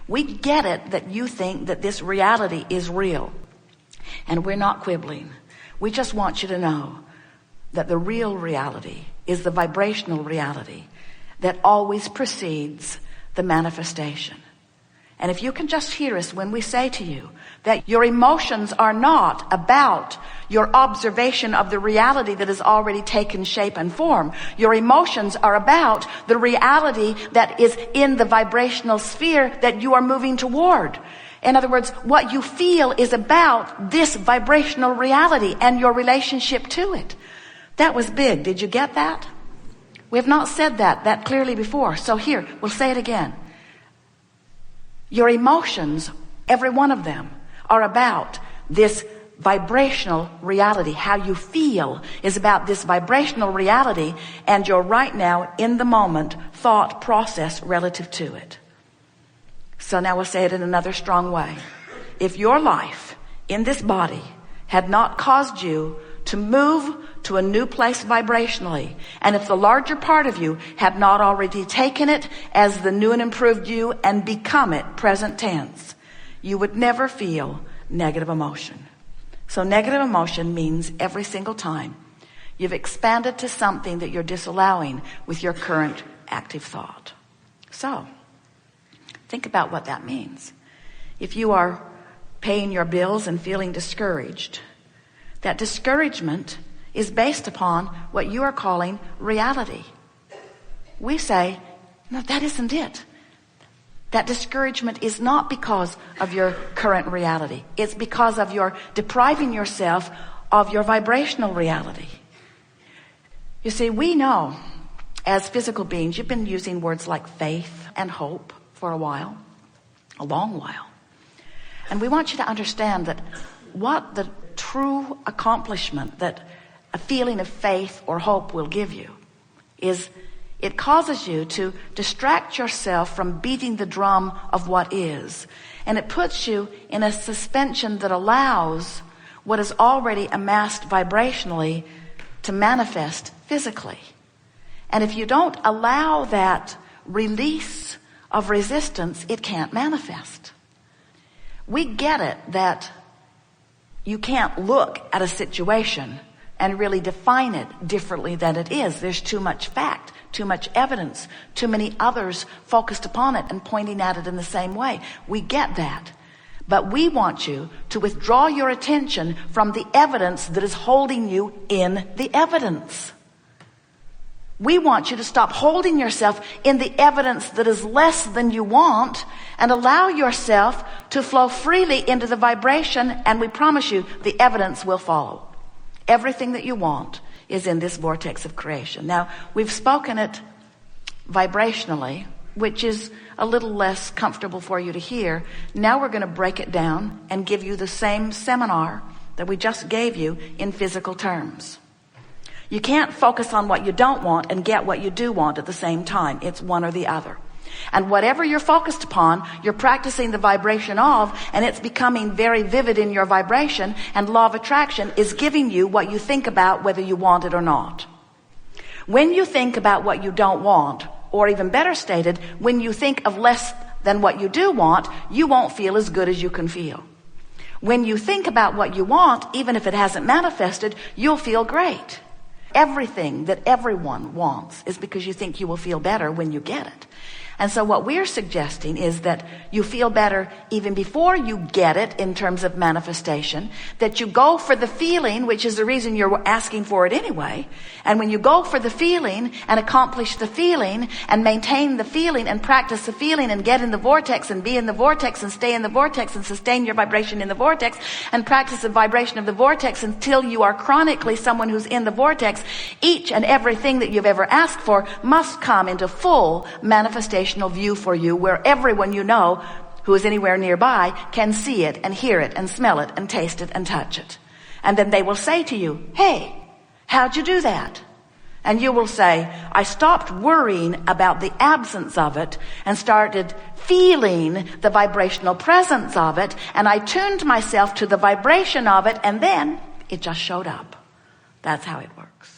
We get it that you think that this reality is real. And we're not quibbling. We just want you to know that the real reality is the vibrational reality that always precedes the manifestation. And if you can just hear us when we say to you that your emotions are not about your observation of the reality that has already taken shape and form. Your emotions are about the reality that is in the vibrational sphere that you are moving toward. In other words, what you feel is about this vibrational reality and your relationship to it. That was big. Did you get that? We have not said that clearly before. So here, we'll say it again. Your emotions, every one of them, are about this vibrational reality. How you feel is about this vibrational reality and your right now, in the moment, thought process relative to it. So now we'll say it in another strong way. If your life in this body had not caused you to move to a new place vibrationally, and if the larger part of you had not already taken it as the new and improved you and become it present tense, you would never feel negative emotion. So negative emotion means every single time you've expanded to something that you're disallowing with your current active thought. So think about what that means. If you are paying your bills and feeling discouraged, that discouragement is based upon what you are calling reality. We say, no, that isn't it. That discouragement is not because of your current reality. It's because of your depriving yourself of your vibrational reality. You see, we know as physical beings, you've been using words like faith and hope for a while, a long while. And we want you to understand that what the true accomplishment that a feeling of faith or hope will give you is it causes you to distract yourself from beating the drum of what is. And it puts you in a suspension that allows what is already amassed vibrationally to manifest physically. And if you don't allow that release of resistance, it can't manifest. We get it that you can't look at a situation and really define it differently than it is. There's too much fact, too much evidence, too many others focused upon it and pointing at it in the same way. We get that. But we want you to withdraw your attention from the evidence that is holding you in the evidence. We want you to stop holding yourself in the evidence that is less than you want and allow yourself to flow freely into the vibration, and we promise you the evidence will follow. Everything that you want is in this vortex of creation. Now, we've spoken it vibrationally, which is a little less comfortable for you to hear. Now we're going to break it down and give you the same seminar that we just gave you in physical terms. You can't focus on what you don't want and get what you do want at the same time. It's one or the other. And whatever you're focused upon, you're practicing the vibration of, and it's becoming very vivid in your vibration, and law of attraction is giving you what you think about whether you want it or not. When you think about what you don't want, or even better stated, when you think of less than what you do want, you won't feel as good as you can feel. When you think about what you want, even if it hasn't manifested, you'll feel great. Everything that everyone wants is because you think you will feel better when you get it. And so what we're suggesting is that you feel better even before you get it in terms of manifestation, that you go for the feeling, which is the reason you're asking for it anyway. And when you go for the feeling and accomplish the feeling and maintain the feeling and practice the feeling and get in the vortex and be in the vortex and stay in the vortex and sustain your vibration in the vortex and practice the vibration of the vortex until you are chronically someone who's in the vortex, each and everything that you've ever asked for must come into full manifestation view for you, where everyone you know who is anywhere nearby can see it and hear it and smell it and taste it and touch it. And then they will say to you, hey, how'd you do that? And you will say, I stopped worrying about the absence of it and started feeling the vibrational presence of it, and I tuned myself to the vibration of it, and then it just showed up. That's how it works.